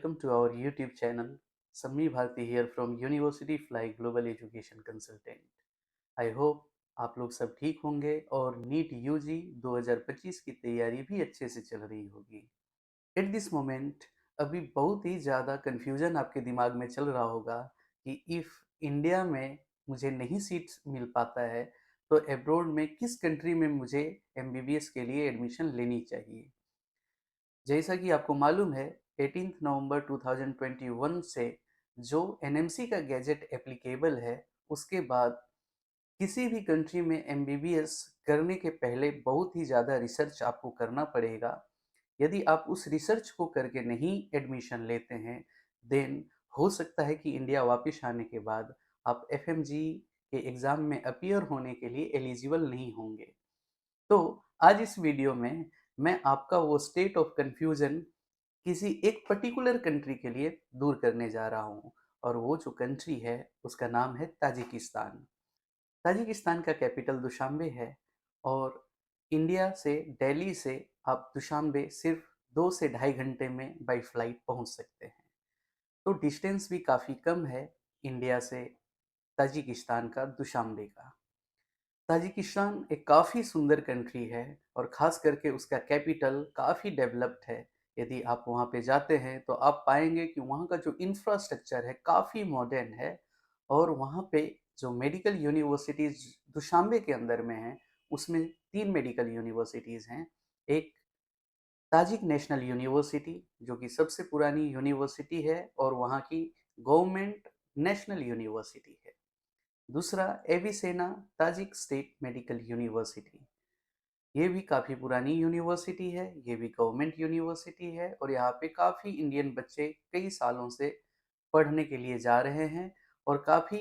welcome to our YouTube channel. Sammi Bharti here from University Fly Global Education Consultant. I hope आप लोग सब ठीक होंगे और नीट यूजी 2025 की तैयारी भी अच्छे से चल रही होगी। एट दिस मोमेंट अभी बहुत ही ज़्यादा कन्फ्यूजन आपके दिमाग में चल रहा होगा कि इफ़ इंडिया में मुझे नहीं सीट्स मिल पाता है तो अब्रॉड में किस कंट्री में मुझे एमबीबीएस के लिए एडमिशन लेनी चाहिए। जैसा कि आपको मालूम है 18 नवंबर 2021 से जो एनएमसी का गैजेट एप्लीकेबल है उसके बाद किसी भी कंट्री में एमबीबीएस करने के पहले बहुत ही ज़्यादा रिसर्च आपको करना पड़ेगा। यदि आप उस रिसर्च को करके नहीं एडमिशन लेते हैं देन हो सकता है कि इंडिया वापस आने के बाद आप एफएमजी के एग्ज़ाम में अपीयर होने के लिए एलिजिबल नहीं होंगे। तो आज इस वीडियो में मैं आपका वो स्टेट ऑफ कन्फ्यूजन किसी एक पर्टिकुलर कंट्री के लिए दूर करने जा रहा हूँ और वो जो कंट्री है उसका नाम है ताजिकिस्तान। ताजिकिस्तान का कैपिटल दुशांबे है और इंडिया से दिल्ली से आप दुशांबे सिर्फ 2 से ढाई घंटे में बाई फ्लाइट पहुँच सकते हैं। तो डिस्टेंस भी काफ़ी कम है इंडिया से ताजिकिस्तान का दुशांबे का। ताजिकिस्तान एक काफ़ी सुंदर कंट्री है और ख़ास करके उसका कैपिटल काफ़ी डेवलप्ड है। यदि आप वहाँ पे जाते हैं तो आप पाएंगे कि वहाँ का जो इंफ्रास्ट्रक्चर है काफ़ी मॉडर्न है और वहाँ पे जो मेडिकल यूनिवर्सिटीज़ दुशांबे के अंदर में हैं उसमें 3 मेडिकल यूनिवर्सिटीज़ हैं। एक ताजिक नेशनल यूनिवर्सिटी जो कि सबसे पुरानी यूनिवर्सिटी है और वहाँ की गवर्नमेंट नेशनल यूनिवर्सिटी है। दूसरा एविसेना ताजिक स्टेट मेडिकल यूनिवर्सिटी, ये भी काफ़ी पुरानी यूनिवर्सिटी है, ये भी गवर्नमेंट यूनिवर्सिटी है और यहाँ पे काफ़ी इंडियन बच्चे कई सालों से पढ़ने के लिए जा रहे हैं और काफ़ी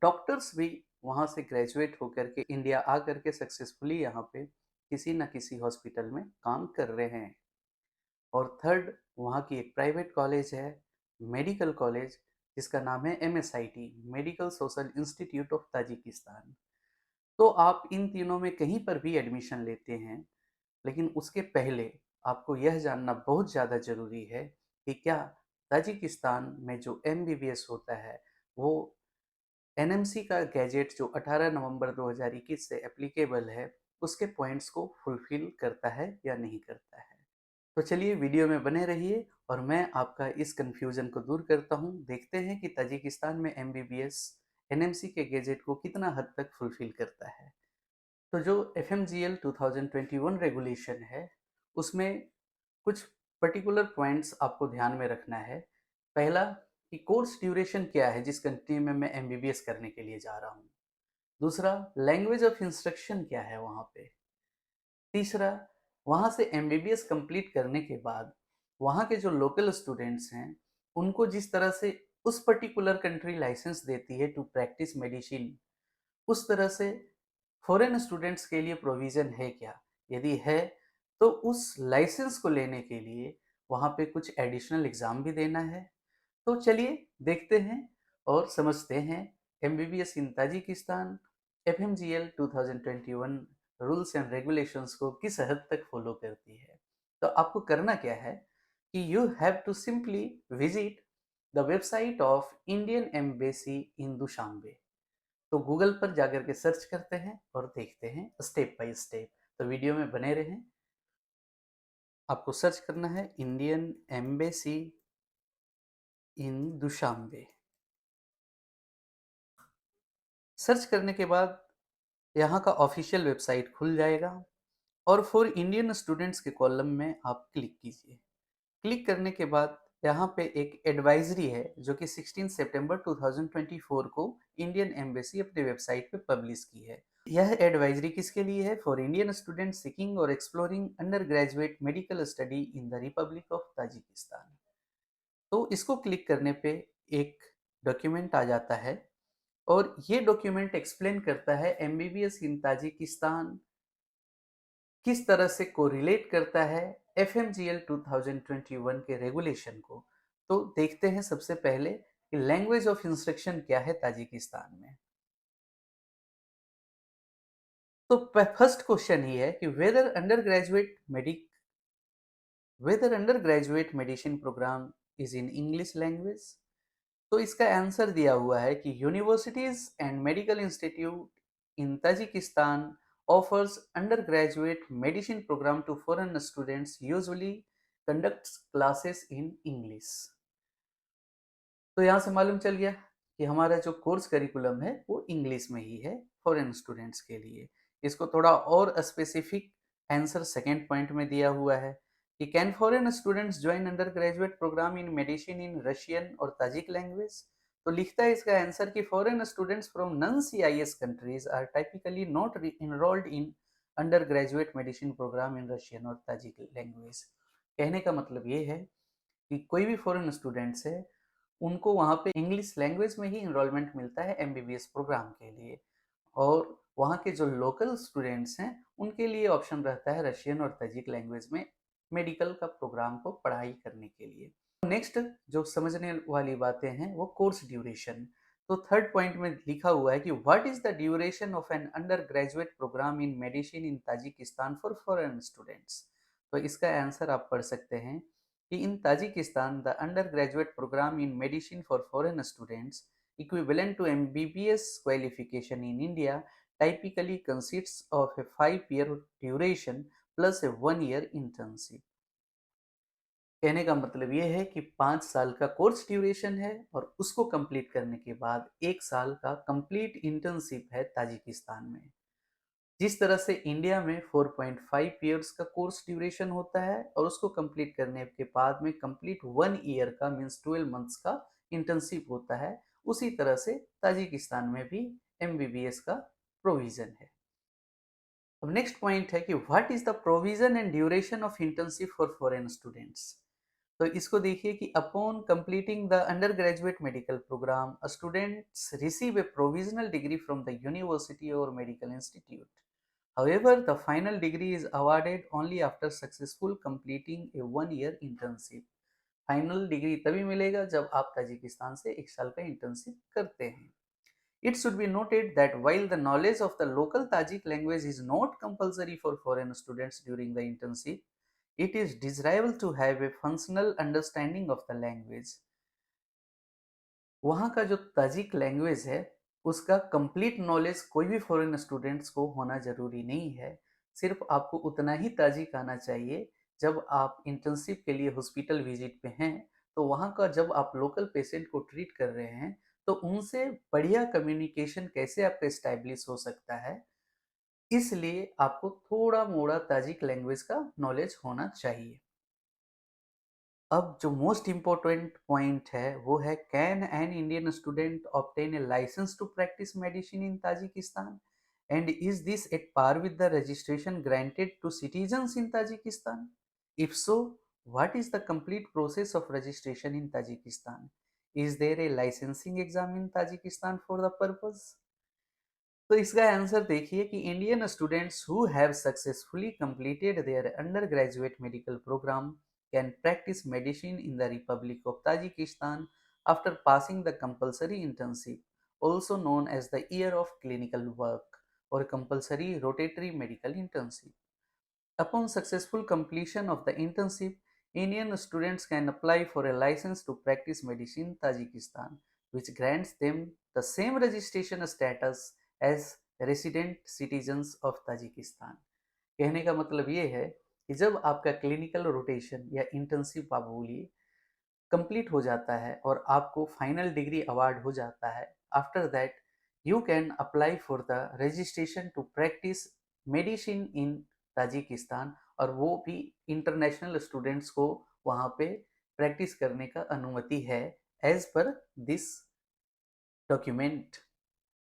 डॉक्टर्स भी वहाँ से ग्रेजुएट होकर के इंडिया आ करके सक्सेसफुली यहाँ पे किसी न किसी हॉस्पिटल में काम कर रहे हैं। और थर्ड वहाँ की एक प्राइवेट कॉलेज है, मेडिकल कॉलेज, जिसका नाम है MSIT Medical Social Institute of Tajikistan. तो आप इन तीनों में कहीं पर भी एडमिशन लेते हैं लेकिन उसके पहले आपको यह जानना बहुत ज़्यादा ज़रूरी है कि क्या ताजिकिस्तान में जो एमबीबीएस होता है वो एनएमसी का गैजेट जो 18 नवंबर 2021 से एप्लीकेबल है उसके पॉइंट्स को फुलफिल करता है या नहीं करता है। तो चलिए वीडियो में बने रहिए और मैं आपका इस कन्फ्यूज़न को दूर करता हूँ। देखते हैं कि ताजिकिस्तान में एमबीबीएस एनएमसी के गैजेट को कितना हद तक फुलफिल करता है। तो जो एफएमजीएल 2021 रेगुलेशन है उसमें कुछ पर्टिकुलर पॉइंट्स आपको ध्यान में रखना है। पहला कि कोर्स ड्यूरेशन क्या है जिस कंट्री में मैं एमबीबीएस करने के लिए जा रहा हूँ। दूसरा लैंग्वेज ऑफ इंस्ट्रक्शन क्या है वहाँ पे। तीसरा वहाँ से एमबीबीएस कंप्लीट करने के बाद वहाँ के जो लोकल स्टूडेंट्स हैं उनको जिस तरह से उस पर्टिकुलर कंट्री लाइसेंस देती है टू प्रैक्टिस मेडिसिन उस तरह से फॉरेन स्टूडेंट्स के लिए प्रोविज़न है क्या? यदि है तो उस लाइसेंस को लेने के लिए वहाँ पे कुछ एडिशनल एग्ज़ाम भी देना है। तो चलिए देखते हैं और समझते हैं MBBS in Tajikistan FMGL 2021 rules and regulations को किस हद तक फॉलो करती है। तो आपको करना क्या है कि you have to simply visit the website of Indian embassy in Dushanbe. तो गूगल पर जाकर के सर्च करते हैं और देखते हैं स्टेप बाय स्टेप। तो वीडियो में बने रहें। आपको सर्च करना है Indian embassy in Dushanbe. Search करने के बाद यहाँ का ऑफिशियल वेबसाइट खुल जाएगा और फॉर इंडियन स्टूडेंट्स के कॉलम में आप क्लिक कीजिए। क्लिक करने के बाद यहाँ पे एक एडवाइजरी है जो कि 16 सितंबर 2024 को इंडियन एम्बेसी अपने वेबसाइट पे पब्लिश की है। यह एडवाइजरी किसके लिए है? फॉर इंडियन स्टूडेंट सीकिंग और exploring under graduate medical study in the Republic of Tajikistan. तो इसको क्लिक करने पे एक डॉक्यूमेंट आ जाता है और ये डॉक्यूमेंट एक्सप्लेन करता है एमबीबीएस इन ताजिकिस्तान किस तरह से कोरिलेट करता है एफएमजीएल 2021 के रेगुलेशन को। तो देखते हैं सबसे पहले कि लैंग्वेज ऑफ इंस्ट्रक्शन क्या है ताजिकिस्तान में। तो फर्स्ट क्वेश्चन ये है कि whether undergraduate medicine program is in English language? तो इसका आंसर दिया हुआ है कि universities and medical institute in Tajikistan offers undergraduate medicine program to foreign students usually conducts classes in English. तो यहाँ से मालूम चल गया कि हमारा जो कोर्स करिकुलम है वो इंग्लिश में ही है फॉरेन स्टूडेंट्स के लिए। इसको थोड़ा और स्पेसिफिक आंसर सेकेंड पॉइंट में दिया हुआ है कि can foreign students join undergraduate programme in medicine in Russian और ताजिक लैंग्वेज? तो लिखता है इसका आंसर कि foreign students from non CIS countries are typically not enrolled in undergraduate medicine program in Russian और Tajik language. कहने का मतलब ये है कि कोई भी फॉरेन स्टूडेंट्स है उनको वहाँ पे इंग्लिश लैंग्वेज में ही इनरोलमेंट मिलता है एमबीबीएस प्रोग्राम के लिए, और वहाँ के जो लोकल स्टूडेंट्स हैं उनके लिए ऑप्शन रहता है रशियन और तजिक लैंग्वेज में मेडिकल का प्रोग्राम को पढ़ाई करने के लिए। नेक्स्ट जो समझने वाली बातें हैं वो कोर्स ड्यूरेशन। तो थर्ड पॉइंट में लिखा हुआ है कि what is the duration of an undergraduate programme in medicine in Tajikistan for foreign students? तो इसका आंसर आप पढ़ सकते हैं कि in Tajikistan, the undergraduate program in medicine for foreign students, equivalent to MBBS qualification in India, typically consists of a 5-year duration plus a 1-year internship. कहने का मतलब ये है कि 5 साल का कोर्स ड्यूरेशन है और उसको कंप्लीट करने के बाद 1 साल का कंप्लीट इंटर्नशिप है ताजिकिस्तान में। जिस तरह से इंडिया में 4.5 ईयर्स का कोर्स ड्यूरेशन होता है और उसको कंप्लीट करने के बाद में कंप्लीट 1 ईयर का मीन्स 12 मंथ्स का इंटर्नशिप होता है, उसी तरह से ताजिकिस्तान में भी एमबीबीएस का प्रोविजन है। अब नेक्स्ट पॉइंट है कि what is the provision and duration of internship for foreign students? तो इसको देखिए कि upon completing the undergraduate medical programme students receive a provisional degree from the university और medical institute. However, the final degree is awarded only after successful completing a 1-year internship. Final decree तभी मिलेगा जब आप Tajikistan से 1 साल का internship करते हैं। It should be noted that while the knowledge of the local Tajik language is not compulsory for foreign students during the internship, it is desirable to have a functional understanding of the language. वहाँ का जो Tajik language है उसका complete knowledge कोई भी foreign students को होना ज़रूरी नहीं है। सिर्फ आपको उतना ही ताजिक आना चाहिए जब आप इंटर्नशिप के लिए हॉस्पिटल विजिट पे हैं, तो वहाँ का जब आप लोकल पेशेंट को ट्रीट कर रहे हैं तो उनसे बढ़िया कम्युनिकेशन कैसे आपका इस्टेब्लिश हो सकता है, इसलिए आपको थोड़ा मोड़ा ताजिक लैंग्वेज का नॉलेज होना चाहिए। अब जो मोस्ट इम्पोर्टेंट पॉइंट है वो है can an Indian student obtain a licence to practise medicine in Tajikistan and is this at par with the registration granted to citizens in Tajikistan? If so, what is the complete process of registration in Tajikistan? Is there a licensing exam in Tajikistan for the purpose? तो इसका answer देखिए कि Indian students who have successfully completed their undergraduate medical programme can practise medicine in the Republic of Tajikistan after passing the compulsory internship, also known as the year of clinical work or compulsory rotatory medical internship. Upon successful completion of the internship, Indian students can apply for a license to practice medicine in Tajikistan, which grants them the same registration status as resident citizens of Tajikistan. कहने का मतलब ये है कि जब आपका clinical rotation या internship आप बोलिए कंप्लीट हो जाता है और आपको फाइनल डिग्री अवार्ड हो जाता है, after that you can apply for the registration to practise medicine in Tajikistan, और वो भी इंटरनेशनल स्टूडेंट्स को वहाँ पे प्रैक्टिस करने का अनुमति है एज पर दिस डॉक्यूमेंट।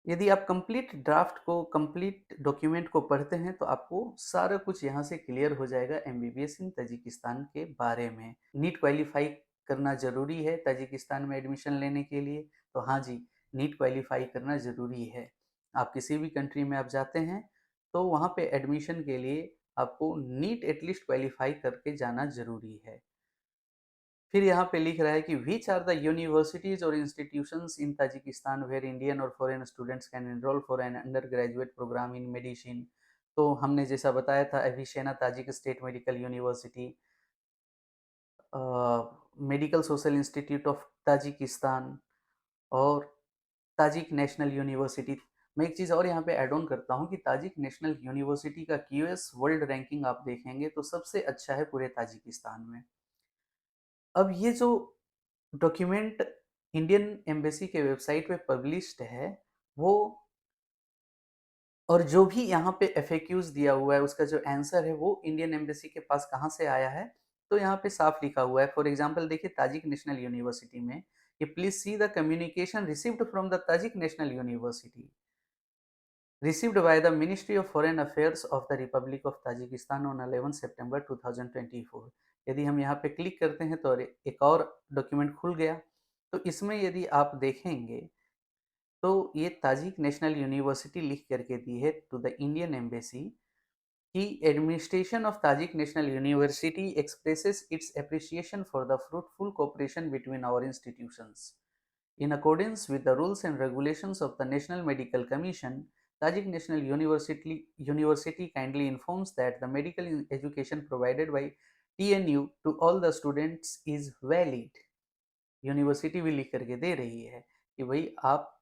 यदि आप कंप्लीट ड्राफ्ट को कंप्लीट डॉक्यूमेंट को पढ़ते हैं तो आपको सारा कुछ यहाँ से क्लियर हो जाएगा एमबीबीएस इन ताजिकिस्तान के बारे में। नीट क्वालिफाई करना ज़रूरी है ताजिकिस्तान में एडमिशन लेने के लिए, तो हाँ जी, नीट क्वालिफाई करना ज़रूरी है। आप किसी भी कंट्री में आप जाते हैं तो वहाँ पे एडमिशन के लिए आपको नीट एटलीस्ट क्वालिफाई करके जाना ज़रूरी है। फिर यहाँ पे लिख रहा है कि विच आर द यूनिवर्सिटीज और institutions in Tajikistan where Indian और foreign students can enrol for an undergraduate programme in medicine. तो हमने जैसा बताया था Avicenna Tajik State Medical University, Medical Social Institute of Tajikistan और ताजिक नेशनल यूनिवर्सिटी। मैं एक चीज़ और यहाँ पे ऐड ऑन करता हूँ कि ताजिक नेशनल यूनिवर्सिटी का क्यूएस वर्ल्ड रैंकिंग आप देखेंगे तो सबसे अच्छा है पूरे ताजिकिस्तान में। अब ये जो डॉक्यूमेंट इंडियन एम्बेसी के वेबसाइट पे पब्लिश्ड है, वो और जो भी यहाँ पे एफएक्यूज दिया हुआ है उसका जो आंसर है वो इंडियन एम्बेसी के पास कहाँ से आया है, तो यहाँ पे साफ लिखा हुआ है। फॉर एग्जांपल देखिए ताजिक नेशनल यूनिवर्सिटी में कि please see the communication received from the Tajik national university received by the Ministry of Foreign Affairs of the Republic of Tajikistan on 11 सितंबर 2024। यदि हम यहाँ पे क्लिक करते हैं तो एक और डॉक्यूमेंट खुल गया। तो इसमें यदि आप देखेंगे तो ये ताजिक नेशनल यूनिवर्सिटी लिख करके दी है टू द इंडियन एम्बेसी कि administration of Tajik national university expresses its appreciation for the fruitful cooperation between our institutions. In accordance with the rules and regulations of the National Medical Commission, Tajik National University kindly informs that the medical education provided by TNU to all the students is valid। University भी लिख करके दे रही है कि भाई आप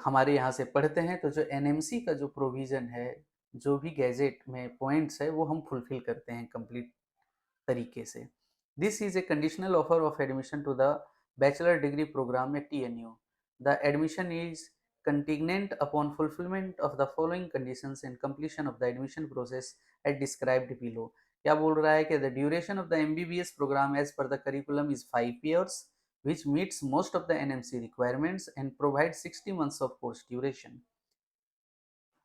हमारे यहाँ से पढ़ते हैं तो जो एनएमसी का जो प्रोविज़न है, जो भी गैजेट में पॉइंट्स है वो हम फुलफिल करते हैं कंप्लीट तरीके से। This is a conditional offer of admission to the bachelor degree programme at TNU। The admission is contingent upon fulfillment of the following conditions and completion of the admission process as described below। क्या बोल रहा है कि the duration of the MBBS program as per the curriculum is 5 years which meets most of the NMC requirements and provides 60 months of course duration।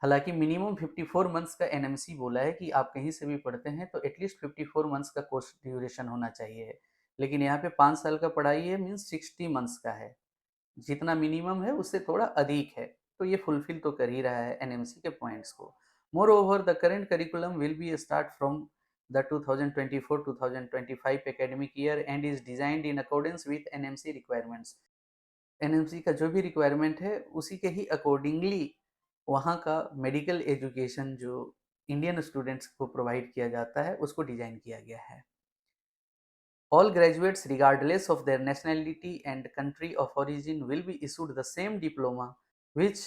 हालांकि minimum 54 months का NMC बोला है कि आप कहीं से भी पढ़ते हैं तो एटलीस्ट 54 मंथ्स का कोर्स ड्यूरेशन होना चाहिए, लेकिन यहाँ पे 5 साल का पढ़ाई है मीन्स 60 मंथ्स का है, जितना मिनिमम है उससे थोड़ा अधिक है, तो ये फुलफिल तो कर ही रहा है एनएमसी के पॉइंट्स को। More over the current curriculum will be start from the 2024-2025 academic year and is designed in accordance with NMC requirements. NMC का जो भी रिक्वायरमेंट है उसी के ही अकॉर्डिंगली वहाँ का मेडिकल एजुकेशन जो इंडियन स्टूडेंट्स को प्रोवाइड किया जाता है उसको डिजाइन किया गया है। All graduates regardless of their nationality and country of origin will be issued the same diploma which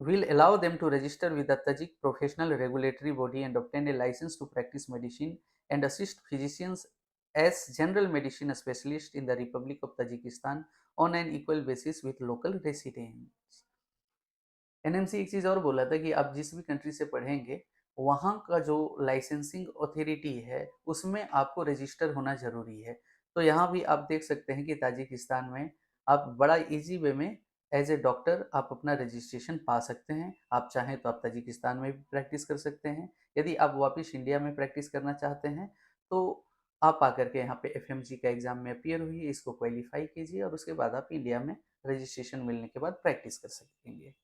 will allow them to register with the Tajik professional regulatory body and obtain a license to practice medicine and assist physicians as general medicine specialist in the Republic of Tajikistan on an equal basis with local residents। NMC एक चीज़ और बोला था कि आप जिस भी country से पढ़ेंगे वहाँ का जो लाइसेंसिंग अथॉरिटी है उसमें आपको रजिस्टर होना ज़रूरी है। तो यहाँ भी आप देख सकते हैं कि ताजिकिस्तान में आप बड़ा इजी वे में एज ए डॉक्टर आप अपना रजिस्ट्रेशन पा सकते हैं। आप चाहें तो आप ताजिकिस्तान में भी प्रैक्टिस कर सकते हैं। यदि आप वापस इंडिया में प्रैक्टिस करना चाहते हैं तो आप आकर के यहाँ पे एफएमजी का एग्ज़ाम में अपीयर हुई, इसको क्वालिफाई कीजिए और उसके बाद आप इंडिया में रजिस्ट्रेशन मिलने के बाद प्रैक्टिस कर सकेंगे।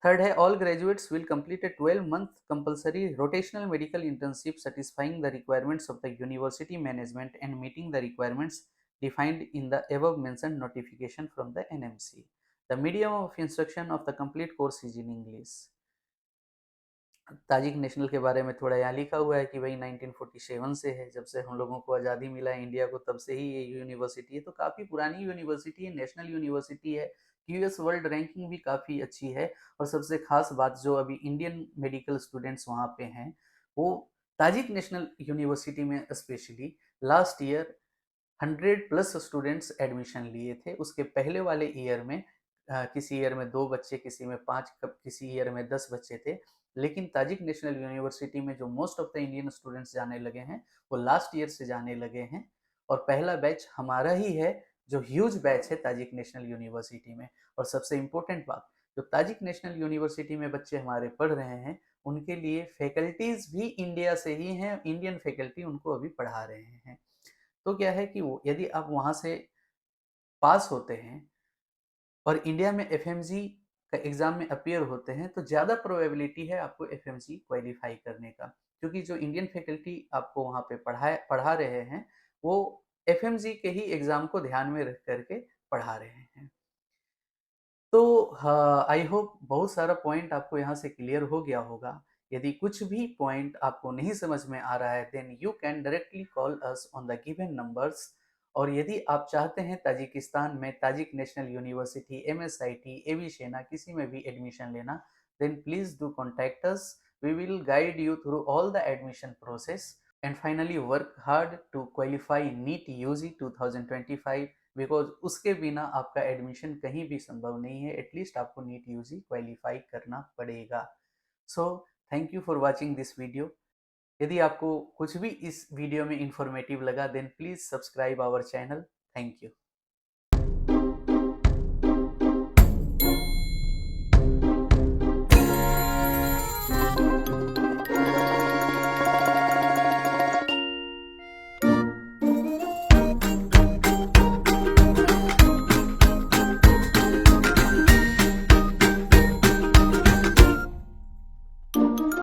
थर्ड है all graduates will complete A 12 month compulsory rotational medical internship satisfying the requirements of the university management and meeting the requirements defined in the above mentioned notification from the NMC। The medium of instruction of the complete course is in English। Tajik national के बारे में थोड़ा यहाँ लिखा हुआ है कि भाई 1947 से है, जब से हम लोगों को आज़ादी मिला है इंडिया को तब से ही ये यूनिवर्सिटी है, तो काफ़ी पुरानी यूनिवर्सिटी है, नेशनल यूनिवर्सिटी है। क्यूएस वर्ल्ड रैंकिंग भी काफ़ी अच्छी है और सबसे खास बात जो अभी इंडियन मेडिकल स्टूडेंट्स वहाँ पे हैं वो ताजिक नेशनल यूनिवर्सिटी में specially last year 100+ students admission लिए थे। उसके पहले वाले ईयर में किसी ईयर में 2 बच्चे, किसी में 5, किसी ईयर में 10 बच्चे थे, लेकिन ताजिक नेशनल यूनिवर्सिटी में जो most of the Indian students जाने लगे हैं वो लास्ट ईयर से जाने लगे हैं और पहला बैच हमारा ही है जो ह्यूज बैच है ताजिक नेशनल यूनिवर्सिटी में। और सबसे इम्पोर्टेंट बात, जो ताजिक नेशनल यूनिवर्सिटी में बच्चे हमारे पढ़ रहे हैं उनके लिए फैकल्टीज भी इंडिया से ही हैं, इंडियन फैकल्टी उनको अभी पढ़ा रहे हैं। तो क्या है कि वो यदि आप वहाँ से पास होते हैं और इंडिया में एफएमजी का एग्ज़ाम में अपीयर होते हैं तो ज़्यादा प्रोबेबिलिटी है आपको एफएमजी क्वालिफाई करने का, क्योंकि जो इंडियन फैकल्टी आपको वहाँ पे पढ़ा रहे हैं वो एफएमजी के ही एग्ज़ाम को ध्यान में रख करके पढ़ा रहे हैं। तो हाँ, आई होप बहुत सारा पॉइंट आपको यहाँ से क्लियर हो गया होगा यदि कुछ भी पॉइंट आपको नहीं समझ में आ रहा है then you can directly call us on the given numbers. और यदि आप चाहते हैं ताजिकिस्तान में Tajik national university, MSIT, Avicenna किसी में भी एडमिशन लेना, then please do contact us. We will guide you through all the admission process and finally work hard to qualify NEET UG 2025 because उसके बिना आपका admission कहीं भी संभव नहीं है। एटलीस्ट आपको NEET UG क्वालिफाई करना पड़ेगा। So thank you for watching this video. यदि आपको कुछ भी इस वीडियो में इंफॉर्मेटिव लगा then please subscribe our channel. Thank you.